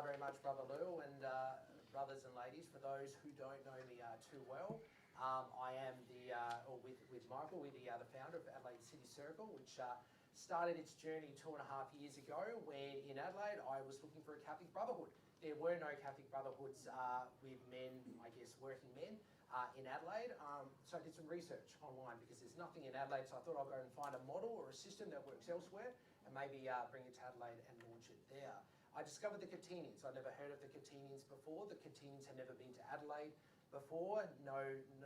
very much, Brother Lou, and brothers and ladies. For those who don't know me too well, I am with Michael, we're the founder of Adelaide City Circle, which started its journey 2.5 years ago, when in Adelaide I was looking for a Catholic brotherhood. There were no Catholic brotherhoods with men, I guess working men, in Adelaide. So I did some research online because there's nothing in Adelaide, so I thought I'd go and find a model or a system that works elsewhere and maybe bring it to Adelaide and launch it there. I discovered the Catenians. I'd never heard of the Catenians before. The Catenians had never been to Adelaide before. No,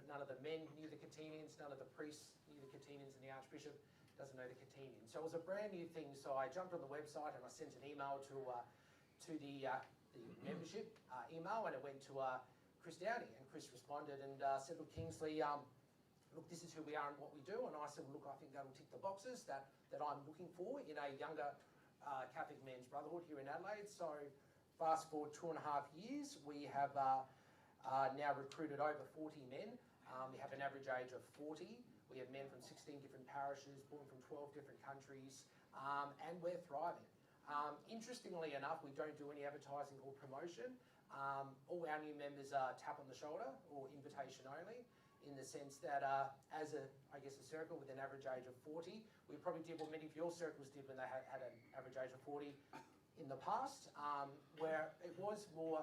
none of the men knew the Catenians, none of the priests knew the Catenians, and the Archbishop doesn't know the Catenians. So it was a brand new thing, so I jumped on the website and I sent an email to the membership email, and it went to Chris Downey, and Chris responded and said, look, Kingsley, look, this is who we are and what we do. And I said, well, look, I think that'll tick the boxes that I'm looking for in a younger Catholic men's brotherhood here in Adelaide. So fast forward 2.5 years, we have now recruited over 40 men. We have an average age of 40. We have men from 16 different parishes, born from 12 different countries, and we're thriving. Interestingly enough, we don't do any advertising or promotion. All our new members are tap on the shoulder or invitation only, in the sense that as a circle with an average age of 40, we probably did what many of your circles did when they had an average age of 40 in the past, where it was more,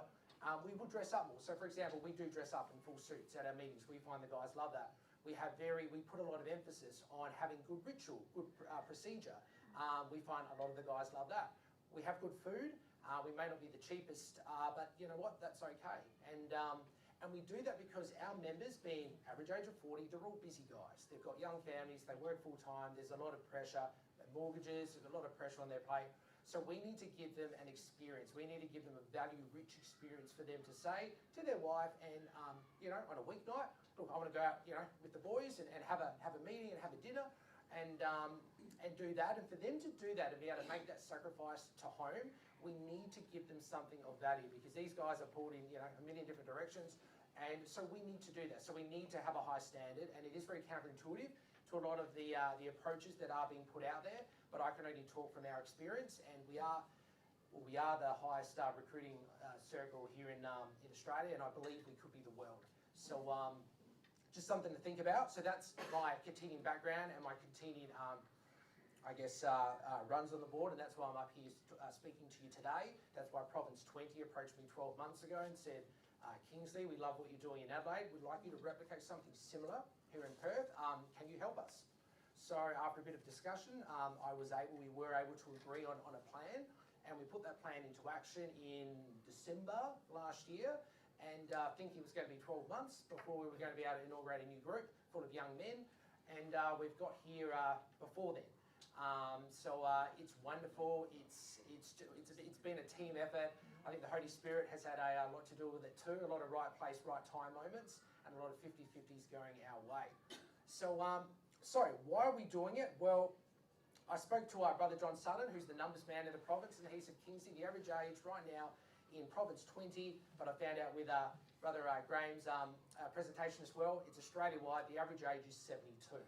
we would dress up more. So for example, we do dress up in full suits at our meetings. We find the guys love that. We put a lot of emphasis on having good ritual, good procedure. We find a lot of the guys love that. We have good food. We may not be the cheapest, but you know what, that's okay. And we do that because our members, being average age of 40, they're all busy guys. They've got young families, they work full time, there's a lot of pressure, mortgages, there's a lot of pressure on their plate. So we need to give them an experience. We need to give them a value-rich experience for them to say to their wife and, on a weeknight, look, I want to go out, with the boys and have a meeting and have a dinner and do that. And for them to do that and be able to make that sacrifice to home, we need to give them something of value, because these guys are pulled in, a million different directions. And so we need to do that. So we need to have a high standard, and it is very counterintuitive to a lot of the approaches that are being put out there. But I can only talk from our experience, and we are the highest recruiting circle here in Australia, and I believe we could be the world. So just something to think about. So that's my Catenian background, and my Catenian, runs on the board, and that's why I'm up here speaking to you today. That's why Province 20 approached me 12 months ago and said, Kingsley, we love what you're doing in Adelaide. We'd like you to replicate something similar here in Perth. Can you help us? So after a bit of discussion, we were able to agree on a plan, and we put that plan into action in December last year, and thinking it was going to be 12 months before we were going to be able to inaugurate a new group full of young men, and we've got here before then. It's wonderful. It's been a team effort. I think the Holy Spirit has had a lot to do with it too. A lot of right place, right time moments, and a lot of 50-50s going our way. So why are we doing it? Well, I spoke to our brother John Sutton, who's the numbers man in the province, and he said, Kingsley, the average age right now in Province 20, but I found out with Brother Graham's presentation as well, it's Australia-wide, the average age is 72.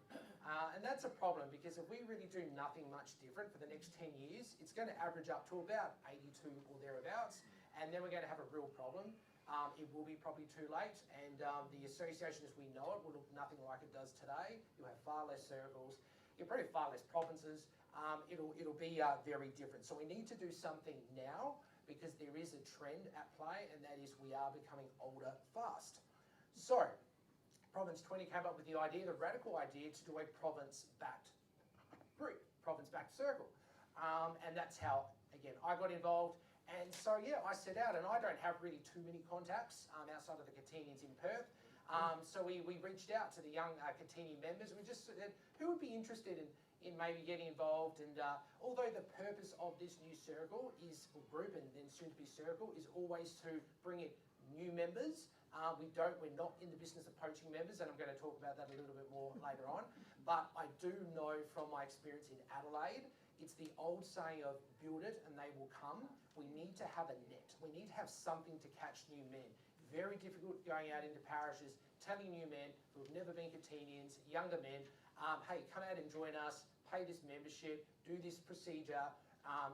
And that's a problem, because if we really do nothing much different for the next 10 years, it's going to average up to about 82 or thereabouts, and then we're going to have a real problem. It will be probably too late, and the association as we know it will look nothing like it does today. You'll have far less circles, you'll probably have far less provinces. It'll be very different. So we need to do something now, because there is a trend at play, and that is we are becoming older fast. So, Province 20 came up with the radical idea to do a province-backed group, province-backed circle. And that's how, again, I got involved. And so, yeah, I set out, and I don't have really too many contacts outside of the Catenians in Perth. So we reached out to the young Catenian members, and we just said, who would be interested in maybe getting involved? And although the purpose of this new circle or group, and then soon to be circle, is always to bring in new members, we're not in the business of poaching members, and I'm going to talk about that a little bit more later on. But I do know from my experience in Adelaide, it's the old saying of build it and they will come. We need to have a net. We need to have something to catch new men. Very difficult going out into parishes, telling new men who have never been Catenians, younger men, hey, come out and join us, pay this membership, do this procedure,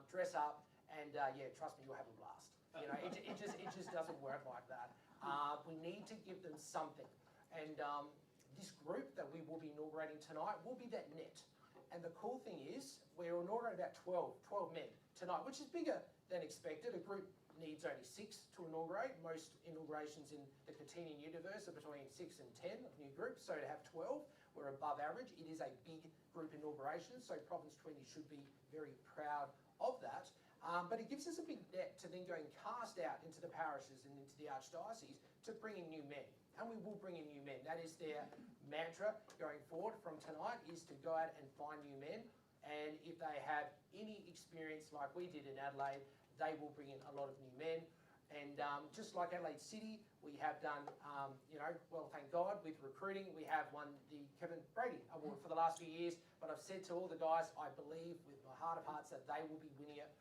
dress up, and yeah, trust me, you'll have a blast. You know, it just doesn't work like that. We need to give them something. And this group that we will be inaugurating tonight will be that net. And the cool thing is, we're inaugurating about 12 men tonight, which is bigger than expected. A group needs only 6 to inaugurate. Most inaugurations in the Catinian universe are between 6 and 10 of new groups, so to have 12, we're above average. It is a big group inauguration, so Province 20 should be very proud of that. But it gives us a big net to then go and cast out into the parishes and into the archdiocese to bring in new men. And we will bring in new men. That is their mantra going forward from tonight, is to go out and find new men. And if they have any experience like we did in Adelaide, they will bring in a lot of new men. And just like Adelaide City, we have done, well, thank God, with recruiting, we have won the Kevin Brady Award for the last few years. But I've said to all the guys, I believe with my heart of hearts that they will be winning it.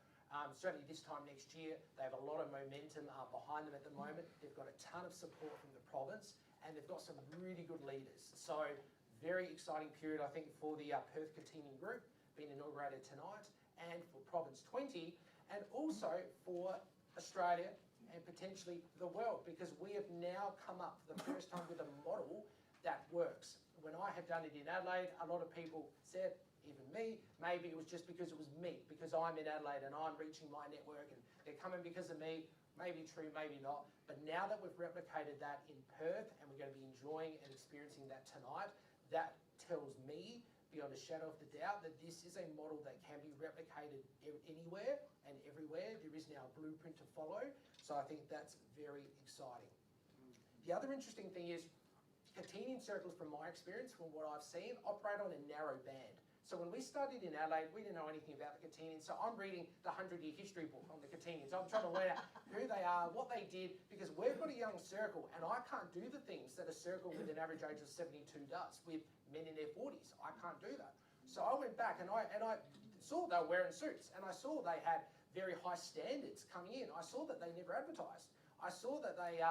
Certainly this time next year. They have a lot of momentum behind them at the moment. They've got a ton of support from the province, and they've got some really good leaders. So very exciting period, I think, for the Perth Catinian group being inaugurated tonight, and for Province 20, and also for Australia and potentially the world, because we have now come up for the first time with a model that works. When I had done it in Adelaide, a lot of people said, even me, maybe it was just because it was me, because I'm in Adelaide and I'm reaching my network and they're coming because of me. Maybe true, maybe not. But now that we've replicated that in Perth and we're going to be enjoying and experiencing that tonight, that tells me, beyond a shadow of the doubt, that this is a model that can be replicated anywhere and everywhere. There is now a blueprint to follow. So I think that's very exciting. The other interesting thing is, Catinian circles, from my experience, from what I've seen, operate on a narrow band. So when we studied in Adelaide, we didn't know anything about the Catinians. So I'm reading the 100-year history book on the Catinians. I'm trying to learn out who they are, what they did, because we've got a young circle, and I can't do the things that a circle with an average age of 72 does, with men in their 40s. I can't do that. So I went back and I saw they were wearing suits, and I saw they had very high standards coming in. I saw that they never advertised. I saw that they,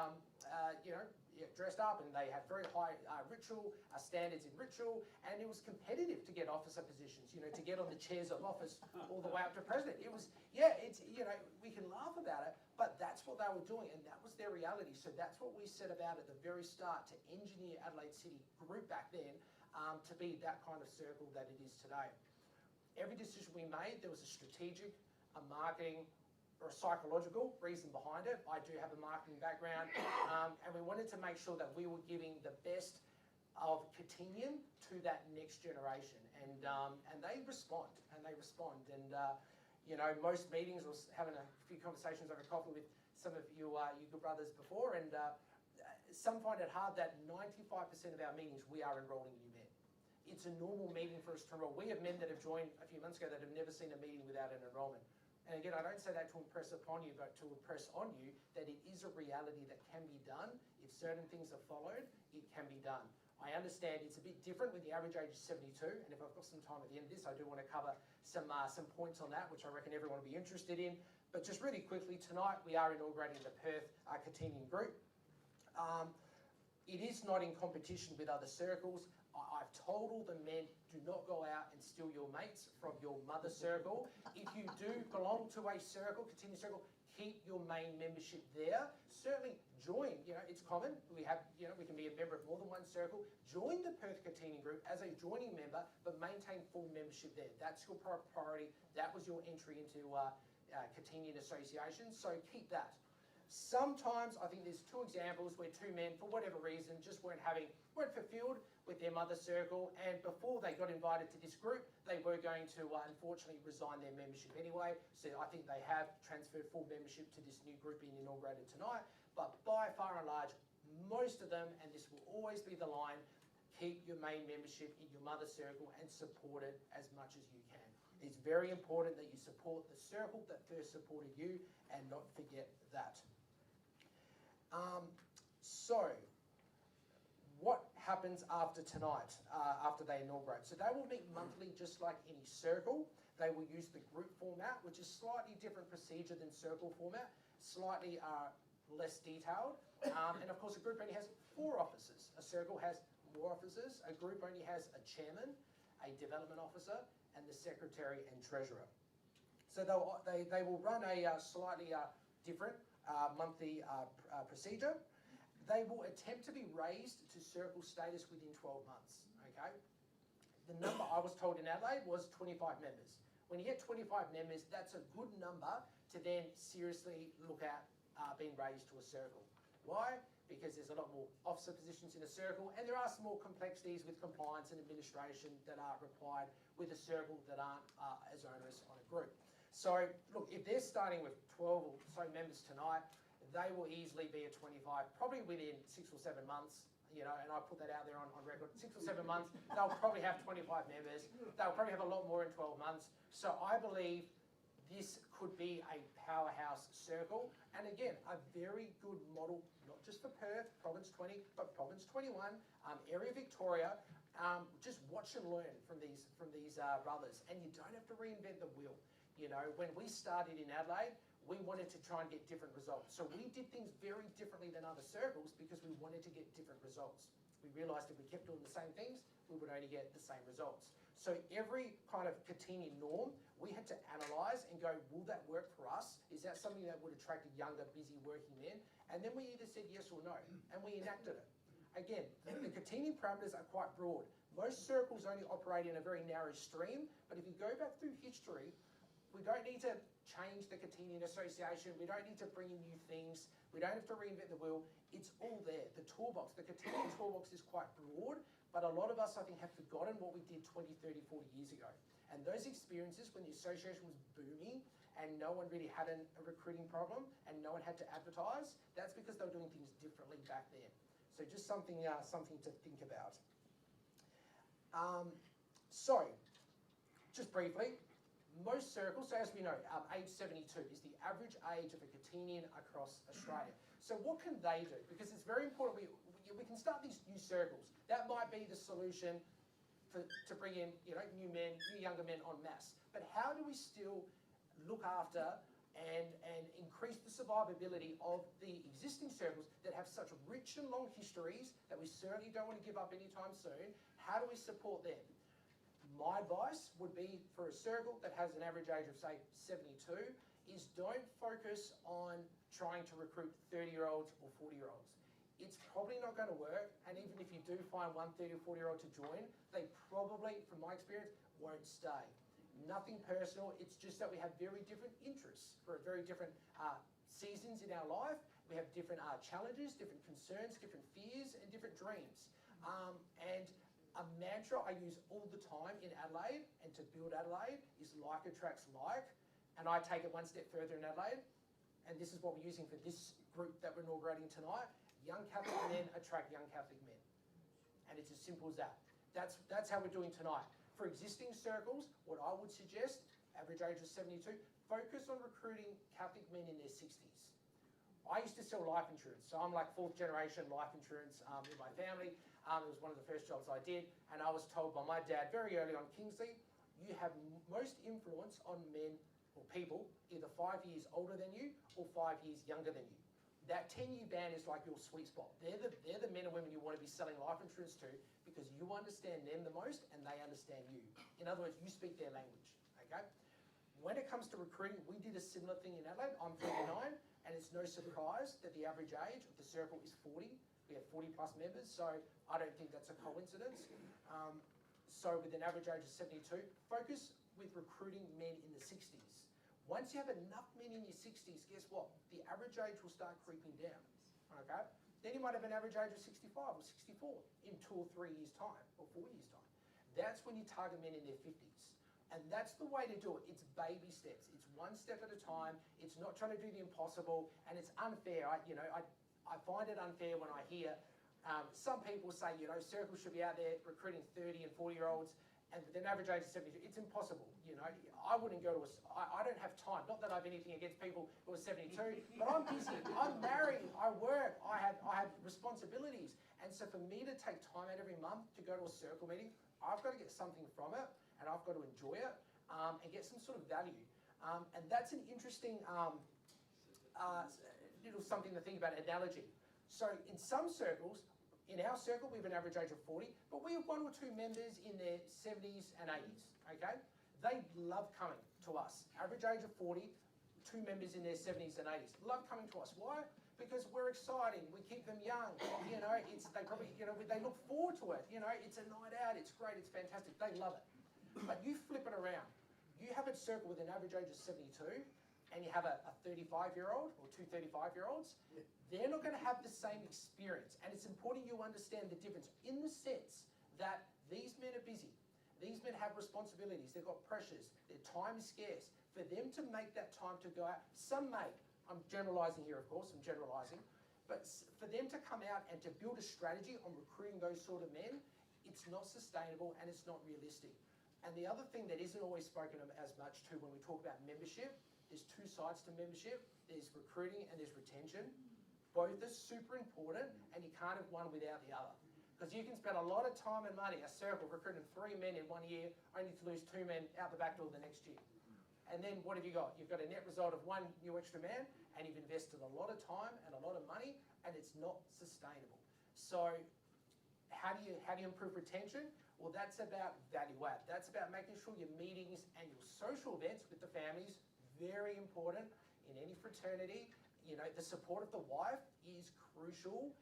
dressed up, and they had very high ritual standards in ritual, and it was competitive to get officer positions, to get on the chairs of office all the way up to president. It was, we can laugh about it, but that's what they were doing, and that was their reality. So that's what we set about at the very start, to engineer Adelaide City group back then to be that kind of circle that it is today. Every decision we made, there was a strategic, a marketing, or a psychological reason behind it. I do have a marketing background, and we wanted to make sure that we were giving the best of Catinian to that next generation, and they respond, and most meetings, I was having a few conversations over coffee with some of you good brothers before, and some find it hard that 95% of our meetings we are enrolling new men. It's a normal meeting for us to enroll. We have men that have joined a few months ago that have never seen a meeting without an enrolment. And again, I don't say that to impress upon you, but to impress on you that it is a reality that can be done. If certain things are followed, it can be done. I understand it's a bit different when the average age is 72, and if I've got some time at the end of this, I do want to cover some points on that, which I reckon everyone will be interested in. But just really quickly, tonight we are inaugurating the Perth Catinian group. It is not in competition with other circles. I've told all the men, do not go out and steal your mates from your mother circle. If you do belong to a circle, Catinian circle, keep your main membership there. Certainly join, it's common. We can be a member of more than one circle. Join the Perth Catinian group as a joining member, but maintain full membership there. That's your priority. That was your entry into Catinian Association, so keep that. Sometimes, I think there's two examples where two men, for whatever reason, just weren't fulfilled with their mother circle, and before they got invited to this group, they were going to unfortunately resign their membership anyway. So I think they have transferred full membership to this new group being inaugurated tonight. But by far and large, most of them, and this will always be the line, keep your main membership in your mother circle and support it as much as you can. It's very important that you support the circle that first supported you and not forget that. So, what happens after tonight, after they inaugurate? So they will meet monthly just like any circle. They will use the group format, which is slightly different procedure than circle format, slightly less detailed. And of course, a group only has 4 officers. A circle has more officers. A group only has a chairman, a development officer, and the secretary and treasurer. So they will run a slightly different monthly procedure. They will attempt to be raised to circle status within 12 months, okay? The number I was told in Adelaide was 25 members. When you get 25 members, that's a good number to then seriously look at being raised to a circle. Why? Because there's a lot more officer positions in a circle, and there are some more complexities with compliance and administration that are required with a circle that aren't as onerous on a group. So, look, if they're starting with 12 or so members tonight, they will easily be at 25, probably within 6 or 7 months, you know, and I put that out there on record, 6 or 7 months, they'll probably have 25 members. They'll probably have a lot more in 12 months. So I believe this could be a powerhouse circle, and again, a very good model, not just for Perth, Province 20, but Province 21, area Victoria. Just watch and learn from these brothers, and you don't have to reinvent the wheel. You know, when we started in Adelaide, we wanted to try and get different results. So we did things very differently than other circles because we wanted to get different results. We realised if we kept doing the same things, we would only get the same results. So every kind of Catini norm, we had to analyse and go, will that work for us? Is that something that would attract a younger, busy working men? And then we either said yes or no, and we enacted it. Again, the Catini parameters are quite broad. Most circles only operate in a very narrow stream, but if you go back through history, we don't need to change the Catini Association. We don't need to bring in new things. We don't have to reinvent the wheel. It's all there. The toolbox, the Catini toolbox is quite broad, but a lot of us, I think, have forgotten what we did 20, 30, 40 years ago. And those experiences when the association was booming and no one really had a recruiting problem and no one had to advertise, that's because they were doing things differently back then. So just something to think about. So, just briefly, most circles, so as we know, age 72 is the average age of a Catinian across Australia. So what can they do? Because it's very important, we can start these new circles. That might be the solution to bring in, you know, new younger men en masse. But how do we still look after and increase the survivability of the existing circles that have such rich and long histories that we certainly don't want to give up anytime soon? How do we support them? My advice would be for a circle that has an average age of, say, 72, is don't focus on trying to recruit 30-year-olds or 40-year-olds. It's probably not going to work, and even if you do find one 30 or 40-year-old to join, they probably, from my experience, won't stay. Nothing personal, it's just that we have very different interests for very different seasons in our life. We have different challenges, different concerns, different fears, and different dreams. And a mantra I use all the time in Adelaide and to build Adelaide is like attracts like, and I take it one step further in Adelaide, and this is what we're using for this group that we're inaugurating tonight. Young Catholic men attract young Catholic men, and it's as simple as that. That's how we're doing tonight. For existing circles, what I would suggest, average age of 72, focus on recruiting Catholic men in their 60s. I used to sell life insurance, so I'm like 4th generation life insurance in my family. It was one of the first jobs I did, and I was told by my dad very early on, Kingsley, you have most influence on men or people either 5 years older than you or 5 years younger than you. That 10-year band is like your sweet spot. They're the men and women you want to be selling life insurance to because you understand them the most and they understand you. In other words, you speak their language, okay? When it comes to recruiting, we did a similar thing in Adelaide. I'm 39, and it's no surprise that the average age of the circle is 40. We have 40 plus members, so I don't think that's a coincidence. So with an average age of 72, focus with recruiting men in the 60s. Once you have enough men in your 60s, guess what? The average age will start creeping down, okay? Then you might have an average age of 65 or 64 in 2 or 3 years' time, or 4 years' time. That's when you target men in their 50s. And that's the way to do it. It's baby steps. It's one step at a time. It's not trying to do the impossible, and it's unfair. I find it unfair when I hear some people say, you know, circles should be out there recruiting 30 and 40-year-olds, and with an average age of 72, it's impossible. You know, I wouldn't go to I don't have time. Not that I have anything against people who are 72, but I'm busy. I'm married. I work. I have responsibilities, and so for me to take time out every month to go to a circle meeting, I've got to get something from it, and I've got to enjoy it and get some sort of value. And that's an interesting little something to think about, analogy. So in some circles, in our circle, we have an average age of 40, but we have 1 or 2 members in their 70s and 80s, okay? They love coming to us. Average age of 40, 2 members in their 70s and 80s. Love coming to us. Why? Because we're exciting. We keep them young. You know, they probably, you know, they look forward to it. You know, it's a night out. It's great. It's fantastic. They love it. But you flip it around. You have a circle with an average age of 72, and you have a 35-year-old or 2 35-year-olds. They're not going to have the same experience. And it's important you understand the difference in the sense that these men are busy. These men have responsibilities. They've got pressures. Their time is scarce. For them to make that time to go out, some may, I'm generalising here, of course, I'm generalising, but for them to come out and to build a strategy on recruiting those sort of men, it's not sustainable and it's not realistic. And the other thing that isn't always spoken of as much too when we talk about membership, there's 2 sides to membership. There's recruiting and there's retention. Both are super important and you can't have one without the other. Because you can spend a lot of time and money, a circle, recruiting 3 men in 1 year, only to lose 2 men out the back door the next year. And then what have you got? You've got a net result of 1 new extra man, and you've invested a lot of time and a lot of money, and it's not sustainable. So how do you improve retention? Well, that's about value add. That's about making sure your meetings and your social events with the families, very important in any fraternity. You know, the support of the wife is crucial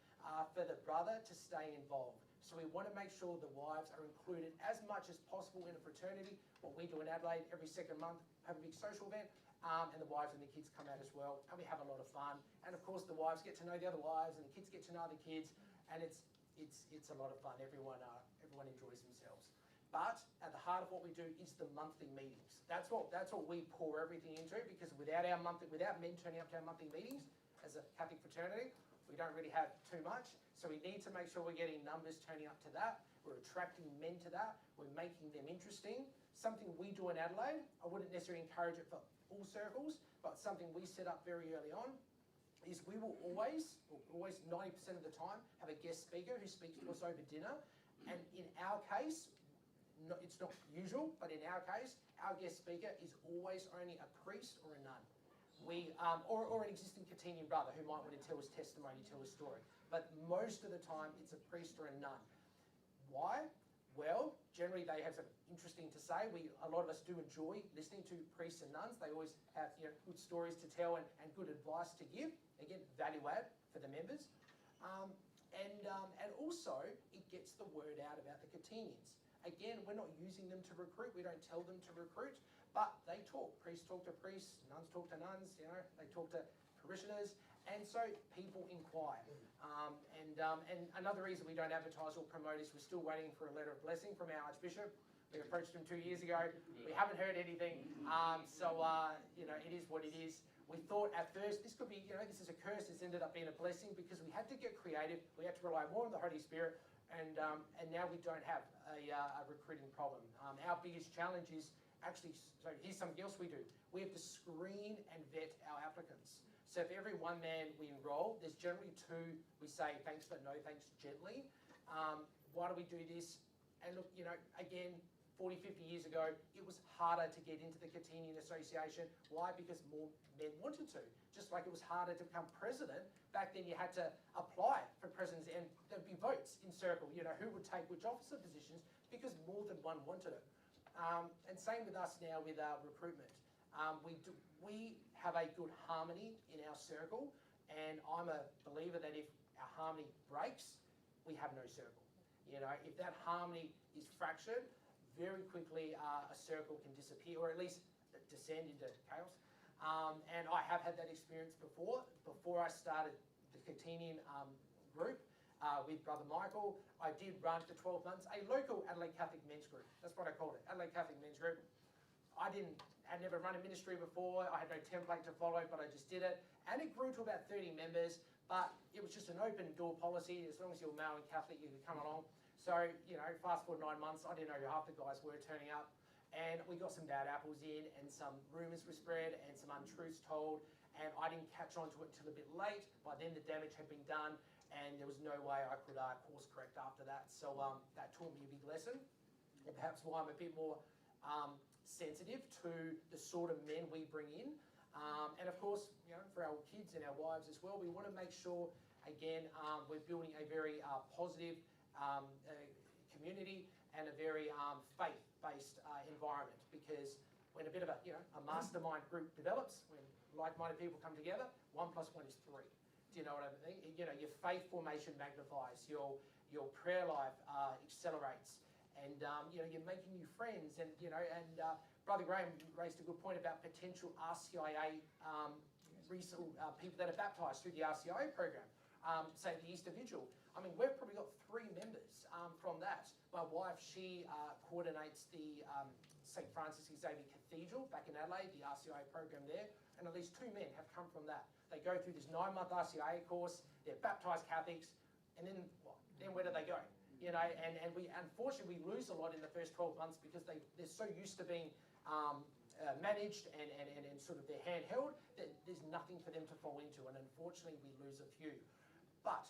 for the brother to stay involved. So we want to make sure the wives are included as much as possible in a fraternity. What we do in Adelaide every second month, have a big social event, and the wives and the kids come out as well, and we have a lot of fun. And of course, the wives get to know the other wives, and the kids get to know the kids, and it's a lot of fun. Everyone enjoys themselves. But at the heart of what we do is the monthly meetings. That's what we pour everything into, because without men turning up to our monthly meetings as a Catholic fraternity, we don't really have too much. So we need to make sure we're getting numbers turning up to that. We're attracting men to that. We're making them interesting. Something we do in Adelaide, I wouldn't necessarily encourage it for all circles, but something we set up very early on is we will always 90% of the time, have a guest speaker who speaks to us over dinner. And in our case, it's not usual, but in our case, our guest speaker is always only a priest or a nun. Or an existing Catenian brother who might want to tell his testimony, tell his story. But most of the time, it's a priest or a nun. Why? Well, generally they have something interesting to say. A lot of us do enjoy listening to priests and nuns. They always have good stories to tell and good advice to give. Again, value add for the members. And also, it gets the word out about the Catenians. Again, we're not using them to recruit. We don't tell them to recruit, but they talk. Priests talk to priests, nuns talk to nuns, they talk to parishioners, and so people inquire. And another reason we don't advertise or promote is we're still waiting for a letter of blessing from our Archbishop. We approached him 2 years ago. We haven't heard anything, it is what it is. We thought at first this could be, this is a curse. This ended up being a blessing because we had to get creative. We had to rely more on the Holy Spirit. And now we don't have a recruiting problem. Our biggest challenge is actually, so here's something else we do. We have to screen and vet our applicants. So for every 1 man we enroll, there's generally 2 we say thanks but no thanks gently. Why do we do this? And look, again, 40, 50 years ago, it was harder to get into the Catenian Association. Why? Because more men wanted to. Just like it was harder to become president, back then you had to apply for presidents and there'd be votes in circle, who would take which officer positions because more than one wanted it. And same with us now with our recruitment. We have a good harmony in our circle, and I'm a believer that if our harmony breaks, we have no circle. If that harmony is fractured, very quickly a circle can disappear, or at least descend into chaos. And I have had that experience before. Before I started the Catenian group with Brother Michael, I did run for 12 months a local Adelaide Catholic men's group. That's what I called it, Adelaide Catholic men's group. I'd never run a ministry before. I had no template to follow, but I just did it. And it grew to about 30 members, but it was just an open door policy. As long as you're male and Catholic, you could come along. So, fast forward 9 months, I didn't know who half the guys were turning up. And we got some bad apples in, and some rumours were spread, and some untruths told, and I didn't catch on to it until a bit late. By then the damage had been done, and there was no way I could course correct after that. So that taught me a big lesson, and perhaps why I'm a bit more sensitive to the sort of men we bring in. And of course, for our kids and our wives as well, we want to make sure, again, we're building a very positive community and a very faith-based environment, because when a bit of a mastermind group develops, when like-minded people come together, 1 + 1 is 3. Do you know what I mean? You know, your faith formation magnifies, your prayer life accelerates, and you know, you're making new friends, and you know, and Brother Graham raised a good point about potential RCIA people that are baptised through the RCIA program. Say the Easter Vigil. I mean, we've probably got 3 members from that. My wife, she coordinates the St. Francis Xavier Cathedral back in Adelaide, the RCIA program there, and at least 2 men have come from that. They go through this 9-month RCIA course, they're baptised Catholics, and then what? Then where do they go? You know, and we unfortunately we lose a lot in the first 12 months because they're so used to being managed and sort of they're handheld that there's nothing for them to fall into, and unfortunately we lose a few. But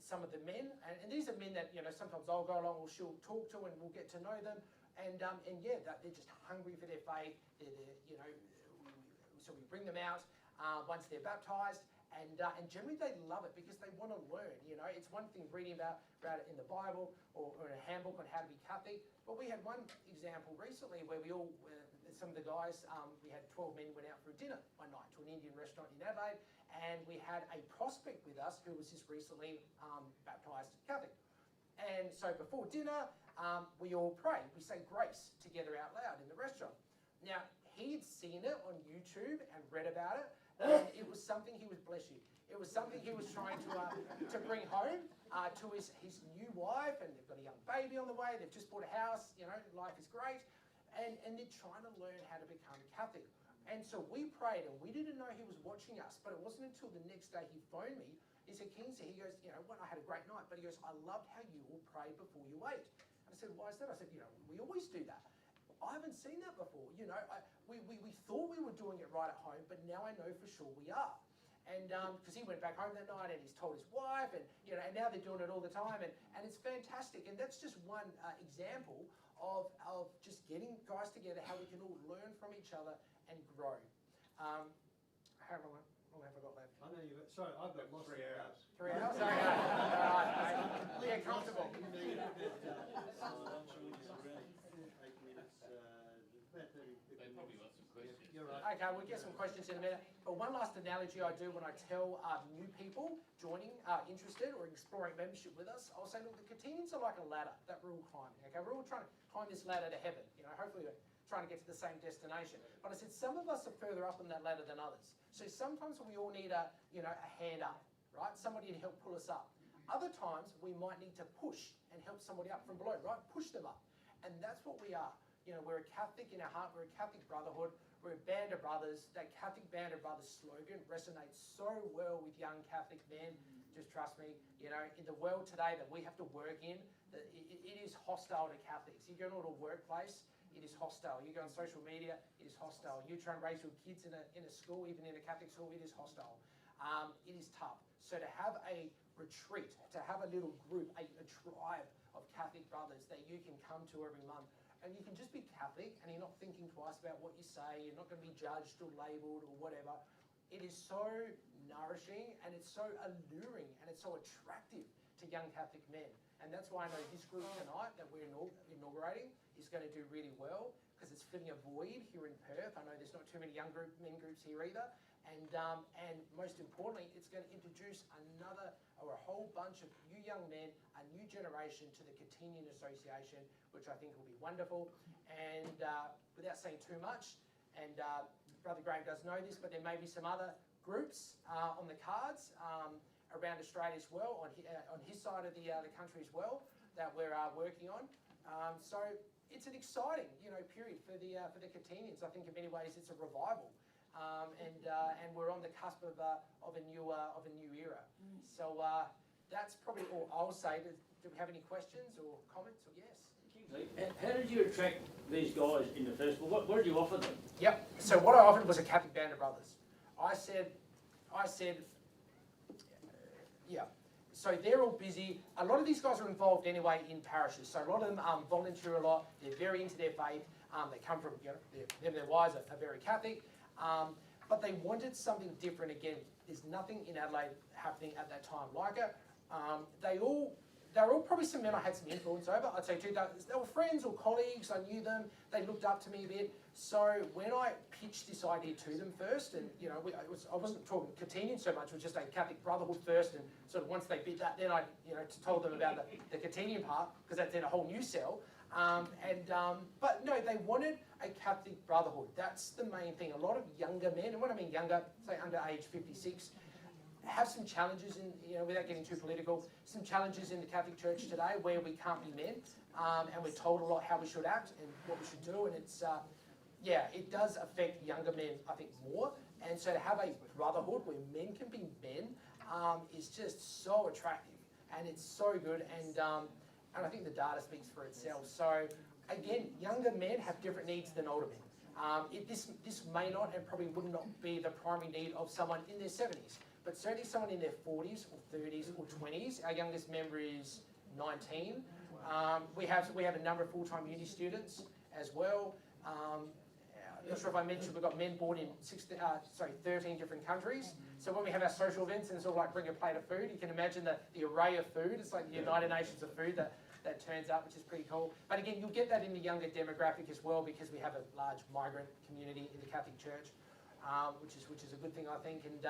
some of the men, and these are men that, you know, sometimes I'll go along or she'll talk to and we'll get to know them, and yeah, they're just hungry for their faith. They're you know, so we bring them out once they're baptised, and generally they love it because they want to learn. You know, it's one thing reading about it in the Bible or in a handbook on how to be Catholic, but we had one example recently where we all, some of the guys, we had 12 men went out for a dinner one night to an Indian restaurant in Adelaide, and we had a prospect with us who was just recently baptised Catholic. And so before dinner, we all pray. We say grace together out loud in the restaurant. Now, he'd seen it on YouTube and read about it, and it was something he was, bless you, it was something he was trying to bring home to his new wife, and they've got a young baby on the way, they've just bought a house, you know, life is great, and they're trying to learn how to become Catholic. And so we prayed, and we didn't know he was watching us, but it wasn't until the next day he phoned me. He said, Kingsley, he goes, you know, well, I had a great night, but he goes, I loved how you all prayed before you ate. And I said, why is that? I said, you know, we always do that. I haven't seen that before. You know, we thought we were doing it right at home, but now I know for sure we are. And because he went back home that night and he's told his wife, and you know, and now they're doing it all the time, and it's fantastic. And that's just one example of just getting guys together, how we can all learn from each other and grow. How long have I got left? I know you've. Sorry, I've got lost 3 hours. 3 hours? Okay. All right, mate. Yeah, comfortable. They probably got some questions. You're right. Okay, we'll get some questions in a minute. But one last analogy I do when I tell new people joining, interested or exploring membership with us, I'll say, look, the Catenians are like a ladder that we're all climbing. Okay, we're all trying to climb this ladder to heaven. You know, hopefully we're trying to get to the same destination. But I said some of us are further up on that ladder than others. So sometimes we all need a hand up, right? Somebody to help pull us up. Other times we might need to push and help somebody up from below, right? Push them up. And that's what we are. You know, we're a Catholic in our heart, we're a Catholic brotherhood, we're a band of brothers. That Catholic band of brothers slogan resonates so well with young Catholic men. Just trust me, you know, in the world today that we have to work in, it is hostile to Catholics. You go to a workplace, it is hostile. You go on social media, it is hostile. You try and raise your kids in a school, even in a Catholic school, it is hostile. It is tough. So to have a retreat, to have a little group, a tribe of Catholic brothers that you can come to every month, and you can just be Catholic and you're not thinking twice about what you say, you're not going to be judged or labelled or whatever. It is so nourishing and it's so alluring and it's so attractive to young Catholic men. And that's why I know this group tonight that we're inaugurating is going to do really well, because it's filling a void here in Perth. I know there's not too many young men groups here either. And most importantly, it's going to introduce a whole bunch of new young men, a new generation to the Catenian Association, which I think will be wonderful. And without saying too much, and Brother Graham does know this, but there may be some other groups on the cards around Australia as well, on his side of the country as well, that we're working on. So it's an exciting, period for the Catenians. I think in many ways it's a revival. And we're on the cusp of a new era. So that's probably all I'll say. Do we have any questions or comments? Or yes. How did you attract these guys in the first place? What did you offer them? Yep. So what I offered was a Catholic band of brothers. I said, yeah. So they're all busy. A lot of these guys are involved anyway in parishes. So a lot of them volunteer a lot. They're very into their faith. They come from, them and their wives are very Catholic. But they wanted something different again. There's nothing in Adelaide happening at that time like it. they were all probably some men I had some influence over. I'd say they were friends or colleagues, I knew them, they looked up to me a bit. So when I pitched this idea to them first, and you know, I wasn't talking Catenian so much, it was just a Catholic Brotherhood first, and sort of once they bid that, then I told them about the Catenian part, because that's in a whole new cell. But no, they wanted a Catholic Brotherhood. That's the main thing. A lot of younger men, and when I mean younger, say under age 56, have some challenges in, without getting too political, some challenges in the Catholic Church today where we can't be men, and we're told a lot how we should act and what we should do, and it's, it does affect younger men, I think, more. And so to have a brotherhood where men can be men is just so attractive, and it's so good, and I think the data speaks for itself. So again, younger men have different needs than older men. This may not and probably would not be the primary need of someone in their 70s. But certainly someone in their 40s or 30s or 20s. Our youngest member is 19. We have a number of full-time uni students as well. I'm not sure if I mentioned we've got men born in 13 different countries. So when we have our social events and it's all like bring a plate of food, you can imagine the array of food. It's like the United Nations of food that turns up, which is pretty cool. But again, you'll get that in the younger demographic as well, because we have a large migrant community in the Catholic Church, which is a good thing, I think. And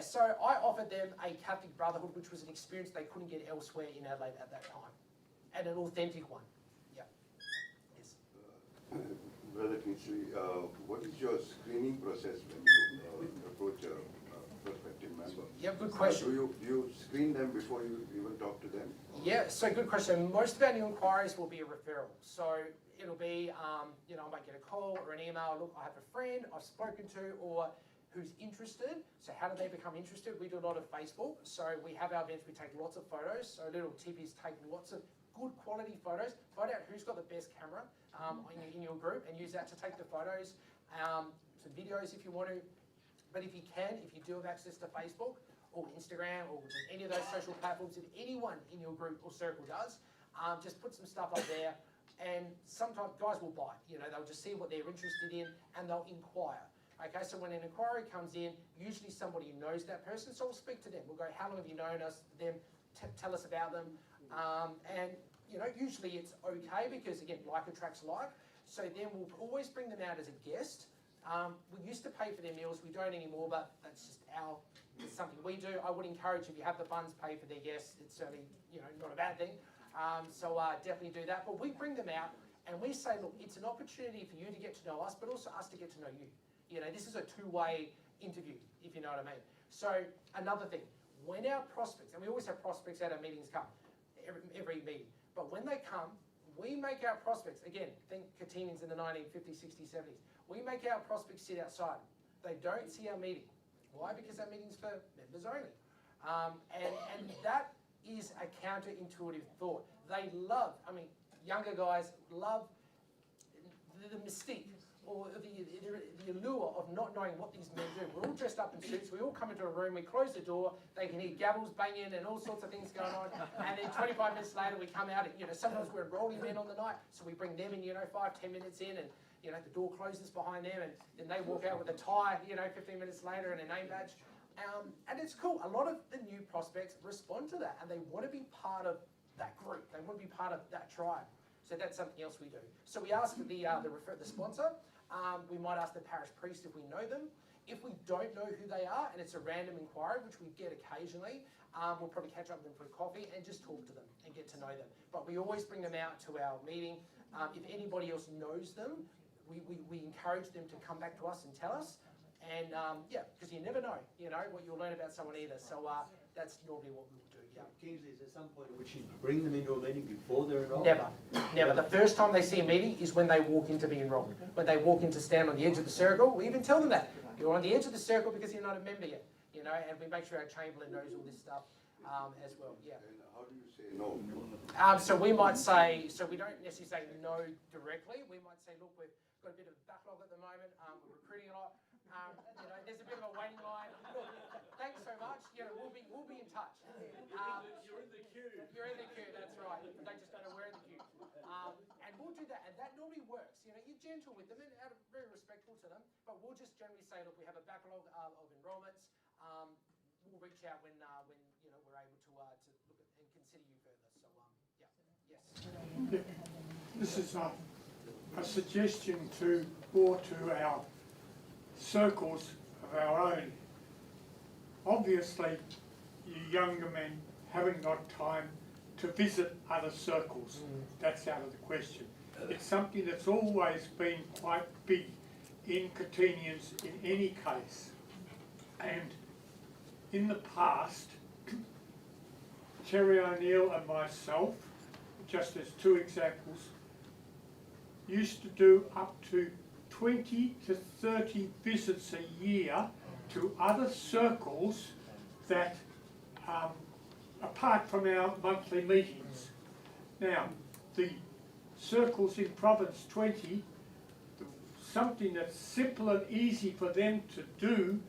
so I offered them a Catholic Brotherhood, which was an experience they couldn't get elsewhere in Adelaide at that time, and an authentic one. Yeah. Yes. Brother Kingsley, what is your screening process when you approach a prospective member? Yeah, good question. Do you screen them before you even talk to them? Yeah, so good question. Most of our new inquiries will be a referral. So it'll be, I might get a call or an email. Look, I have a friend I've spoken to, or who's interested. So how do they become interested? We do a lot of Facebook. So we have our events, we take lots of photos. So a little tip is take lots of good quality photos. Find out who's got the best camera in your group and use that to take the photos. Some videos if you want to. But if you do have access to Facebook or Instagram or just any of those social platforms, if anyone in your group or circle does, just put some stuff up there. And sometimes guys will bite. They'll just see what they're interested in and they'll inquire. Okay, so when an inquiry comes in, usually somebody knows that person, so we'll speak to them. We'll go, how long have you known us? Them, tell us about them. And usually it's okay because, again, like attracts like. So then we'll always bring them out as a guest. We used to pay for their meals. We don't anymore, but that's just it's something we do. I would encourage, if you have the funds, pay for their guests. It's certainly, not a bad thing. So definitely do that. But we bring them out and we say, look, it's an opportunity for you to get to know us, but also us to get to know you. This is a two-way interview, if you know what I mean. So another thing, when our prospects, and we always have prospects at our meetings come, every meeting, but when they come, we make our prospects, again, think Catenians in the 1950s, 60s, 70s, we make our prospects sit outside. They don't see our meeting. Why? Because our meeting's for members only. And that is a counterintuitive thought. They love, younger guys love the mystique, or the allure of not knowing what these men do. We're all dressed up in suits, we all come into a room, we close the door, they can hear gavels banging and all sorts of things going on, and then 25 minutes later we come out, and sometimes we're enrolling men on the night, so we bring them in, 5-10 minutes in, and the door closes behind them, and then they walk out with a tie, 15 minutes later, and a name badge. And it's cool. A lot of the new prospects respond to that, and they want to be part of that group. They want to be part of that tribe. So that's something else we do. So we ask the sponsor. We might ask the parish priest if we know them. If we don't know who they are, and it's a random inquiry, which we get occasionally, we'll probably catch up with them for a coffee and just talk to them and get to know them. But we always bring them out to our meeting. If anybody else knows them, we encourage them to come back to us and tell us. And because you never know, what you'll learn about someone either. So that's normally what we'll do, yeah. Kingsley, is there some point at which you bring them into a meeting before they're enrolled? Never. The first time they see a meeting is when they walk in to be enrolled. When they walk in to stand on the edge of the circle, we even tell them that. You're on the edge of the circle because you're not a member yet, and we make sure our chamberlain knows all this stuff as well, yeah. And how do you say no? So we might say, so we don't necessarily say no directly. We might say, look, we've got a bit of a backlog at the moment. We're recruiting a lot. There's a bit of a waiting line. Look, thanks so much. We'll be in touch. You're in the queue. You're in the queue. That's right. They just don't know we're in the queue. And we'll do that, and that normally works. You're gentle with them and very respectful to them. But we'll just generally say, look, we have a backlog of enrolments. We'll reach out when we're able to look at and consider you further. So, yeah, yes. Yeah. This is a suggestion to our circles of our own. Obviously, you younger men haven't got time to visit other circles. That's out of the question. It's something that's always been quite big in Catenians in any case. And in the past, Terry O'Neill and myself, just as two examples, used to do up to 20 to 30 visits a year to other circles that, apart from our monthly meetings. Now, the circles in Province 20, something that's simple and easy for them to do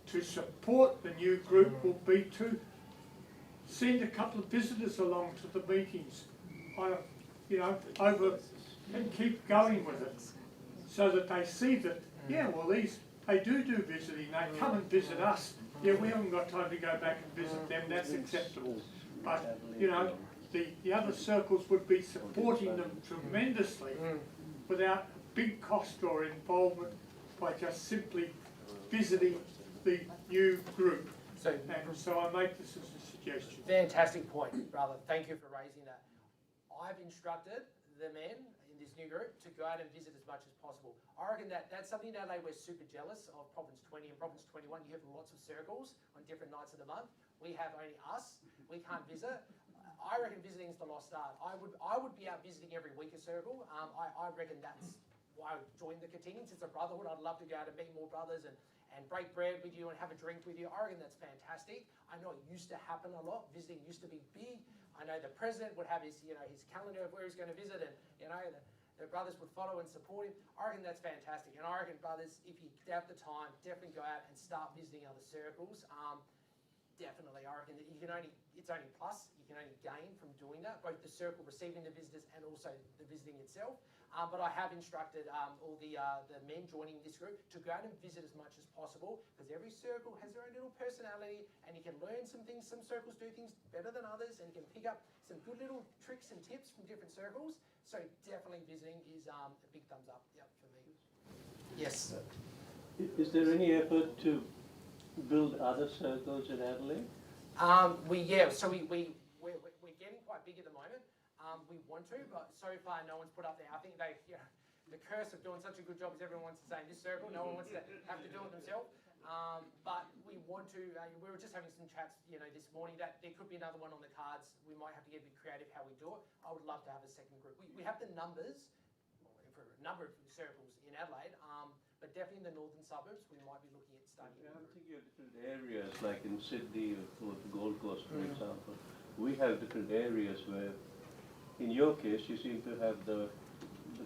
to support the new group will be to send a couple of visitors along to the meetings, over, and keep going with it, so that they see that, yeah, well, they do visiting, they come and visit us. Yeah, we haven't got time to go back and visit them, that's acceptable. But, the other circles would be supporting them tremendously without big cost or involvement, by just simply visiting the new group. And so I make this as a suggestion. Fantastic point, brother. Thank you for raising that. I've instructed the men in this new group to go out and visit as much as possible. I reckon that's something that we're super jealous of Province 20 and Province 21. You have lots of circles on different nights of the month. We have only us. We can't visit. I reckon visiting is the lost art. I would be out visiting every week a circle. I reckon that's why I joined the Catenians. It's a brotherhood. I'd love to go out and meet more brothers and break bread with you and have a drink with you. I reckon that's fantastic. I know it used to happen a lot. Visiting used to be big. I know the president would have his calendar of where he's going to visit, and the brothers would follow and support him. I reckon that's fantastic. And I reckon, brothers, if you have the time, definitely go out and start visiting other circles. Definitely, I reckon that it's only plus. You can only gain from doing that, both the circle receiving the visitors and also the visiting itself. But I have instructed all the men joining this group to go out and visit as much as possible, because every circle has their own little personality, and you can learn some things. Some circles do things better than others, and you can pick up some good little tricks and tips from different circles. So definitely visiting is a big thumbs up, for me. Yes. Is there any effort to build other circles in Adelaide? We're getting quite big at the moment. We want to, but so far no one's put up there. I think the curse of doing such a good job is everyone wants to stay in this circle. No one wants to have to do it themselves. But we want to. We were just having some chats, this morning, that there could be another one on the cards. We might have to get a bit creative how we do it. I would love to have a second group. We have the numbers for a number of circles in Adelaide, but definitely in the northern suburbs, we might be looking at starting. I'm thinking of different areas, like in Sydney or the Gold Coast, for example. We have different areas where, in your case, you seem to have the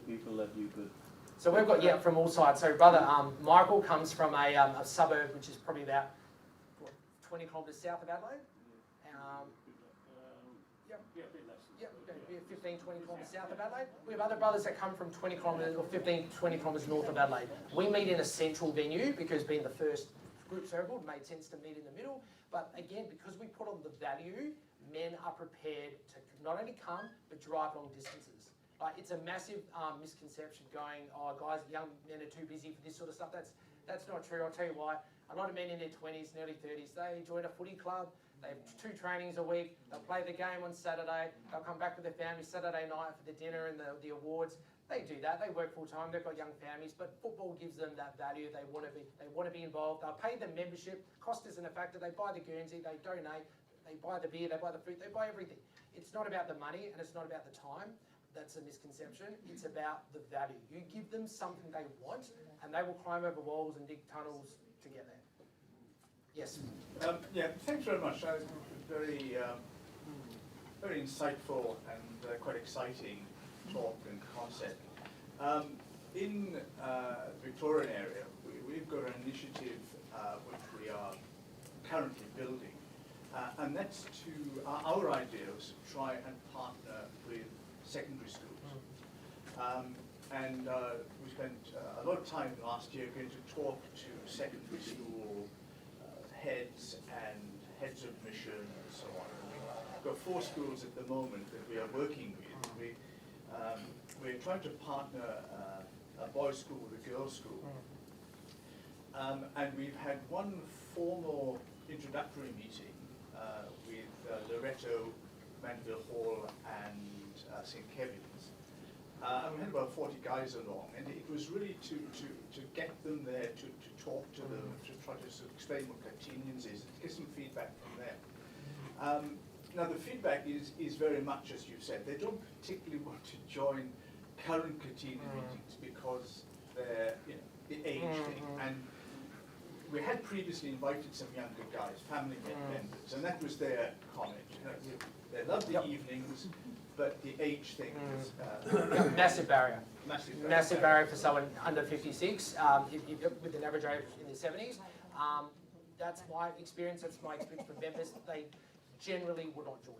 people that you could. So we've got from all sides. So brother Michael comes from a suburb which is probably about 20 kilometres south of Adelaide. 15, 20 kilometres south of Adelaide. We have other brothers that come from 20 kilometres or 15, 20 kilometres north of Adelaide. We meet in a central venue because being the first group circle, it made sense to meet in the middle. But again, because we put on the value, men are prepared to not only come, but drive long distances. It's a massive misconception going, guys, young men are too busy for this sort of stuff. That's not true. I'll tell you why. A lot of men in their 20s and early 30s, they join a footy club. They have 2 trainings a week. They'll play the game on Saturday. They'll come back with their family Saturday night for the dinner and the awards. They do that. They work full time. They've got young families, but football gives them that value. They want to be involved. They'll pay the membership. Cost isn't a factor. They buy the Guernsey. They donate. They buy the beer. They buy the food. They buy everything. It's not about the money and it's not about the time. That's a misconception. It's about the value. You give them something they want, and they will climb over walls and dig tunnels to get there. Yes. Thanks very much. Very, very insightful and quite exciting talk and concept. In the Victorian area, we've got an initiative which we are currently building, and that's to our idea is to try and partner with secondary schools. We spent a lot of time last year going to talk to secondary school heads and heads of mission and so on. We've got 4 schools at the moment that we are working with. We're trying to partner a boys' school with a girls' school. And we've had one formal introductory meeting with Loretto, Mandeville Hall, and St. Kevin's. And we had about 40 guys along, and it was really to get them there, to talk to them, to try to sort of explain what Catinians is, to get some feedback from them. Now the feedback is very much as you've said. They don't particularly want to join current Catinian meetings because they're, you know, the age thing. And we had previously invited some younger guys, family members, and that was their comment. You know, they loved the evenings, but the age thing was Massive barrier. massive Barrier for someone under 56, with an average age in the 70s. That's my experience from members. They generally would not join.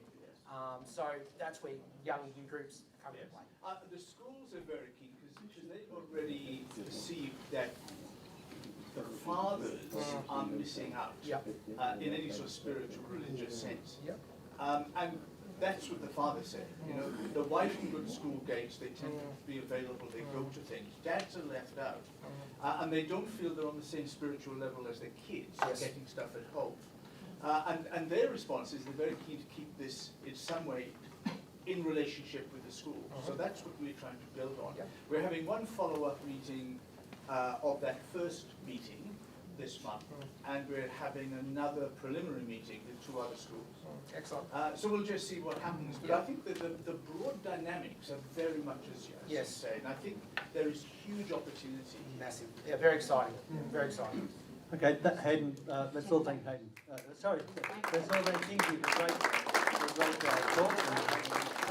So that's where young youth groups come into play. The schools are very keen because they already perceive that the fathers are missing out in any sort of spiritual, religious sense. And that's what the father said. You know, the wife can go to school gates, they tend to be available, they go to things. Dads are left out. And they don't feel they're on the same spiritual level as their kids, getting stuff at home. And their response is they're very keen to keep this in some way in relationship with the school. So that's what we're trying to build on. We're having one follow-up meeting of that first meeting this month, and we're having another preliminary meeting with 2 other schools. Excellent. So we'll just see what happens. But I think that the broad dynamics are very much as you say, and I think there is huge opportunity. Massive. Yeah, very exciting. Very exciting. Okay, Hayden, let's all thank Hayden. Sorry, let's all thank Kingsley for a great talk.